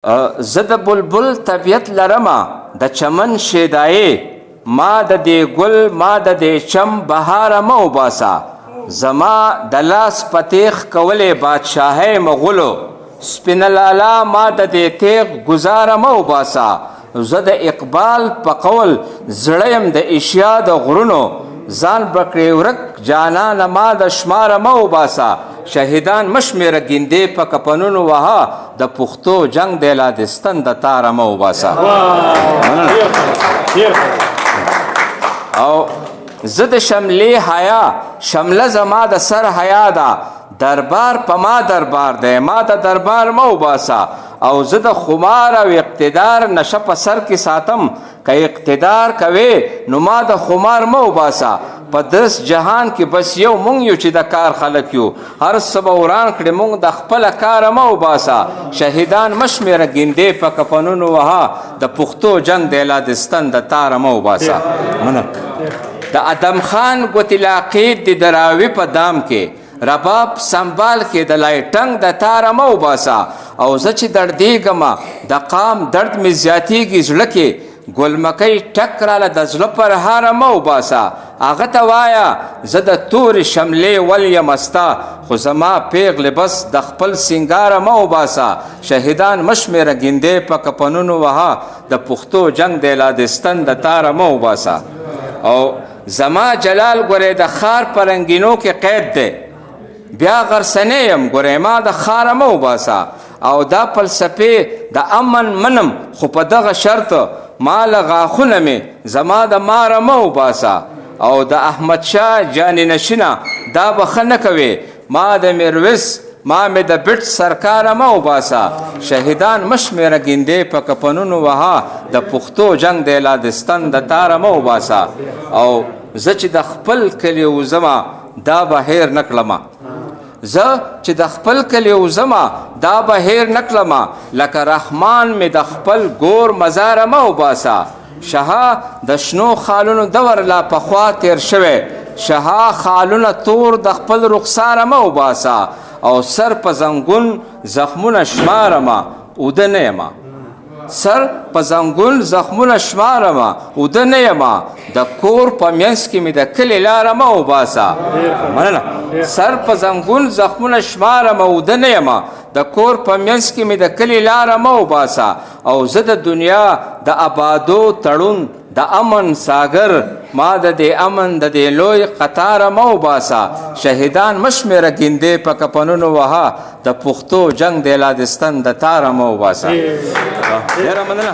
زه د بلبل طبیعت لرمه د چمن شیدایې ما د دې ګل ما د دې چم بهاره مه وباسه زما د لاس په تیغ کولې بادشاهۍ مغولو سپینه لالا ما د دې تیغ ګزاره مه وباسه زه د اقبال په قول زړه یم د اشیا د غرونو ځان به کړې ورک جانانه ما د شماره مه وباسه شهیدان مشمېره ګیندې په کفنونو وها د پښتو جنگ دی لا د ستن د تاره مه وباسه او زه د شملې حیا شمله زما د سر حیا ده دربار په ما دربار دی ما د دربار مه وباسه او زه د خمار او اقتدار نشه په سر کې ساتم که اقتدار کوې نو ما د خمار مه وباسه په دس جهان کې بس یو مونږ یو چې د کار خلک یو هر څه به وران کړې مونږ د خپله کاره مه وباسه شهیدان مه شمېره ګیندې په کفنونو وها د پښتو جنگ دی لا د ستن د تاره مه وباسه د ادم خان ګوتې لاقید د دراوي په دام کې رباب سنبال کې د لایټنګ د تاره مه وباسه او زه چې دردېږمه د قام درد مې زیاتېږي زړه کې ګلمکۍ ټک راله د زړه پر هاره مه وباسه هغه ته وایه زه د تورې شملې ول یم ستا خو زما پیغلې بس د خپل سینګاره مه وباسه شهیدان مه شمېره ګیندې په کفنونو وها د پښتو جنگ دی لا د ستن د تاره مه وباسه او زما جلال ګورې د ښار په رنګینو کې قید دی بیا غرسنې یم ګورې ما د ښاره مه وباسه او دا فلسفې د امن منم خو په دغه شرط ما له غاښونه مې زما د ماره مه وباسه او د احمدشاه جانې نشینه دا به ښه نه کوې ما د میرویس ما مې د بټ سرکاره مه وباسه شهیدان مه شمېره ګیندې په کفنونو وها د پښتو جنگ دی لا د ستن د تاره مه وباسه او زه چې د خپل کلي وزمه دا به هیر نه کړمه زه چې د خپل کلي وزمه دا به هیر نه کړمه لکه رحمان مې د خپل ګور مزاره مه وباسه شها د شنو خالونو دور لا پخوا تیر شوی شها خالونه تور د خپل رخساره مه وباسه او سر په زنګون زخمونه شمارمه اوده نه یمه سر په زنګون زخمونه شمارمه اوده نه یمه د کور په منځ کې مې د کلي لاره مه وباسه مننه سر په زنګون زخمونه شمارمه اوده نه یمه د کور په منځ کې مې د کلي لاره مه وباسه او زه د دنیا د آبادو تړون د امن ساګر ما د دې امن د دې لوی قطاره مه وباسه شهیدان مه شمېره ګیندې په کفنونو وها د پښتو جنگ دی لا د ستن د تاره مه وباسه ډېره مننه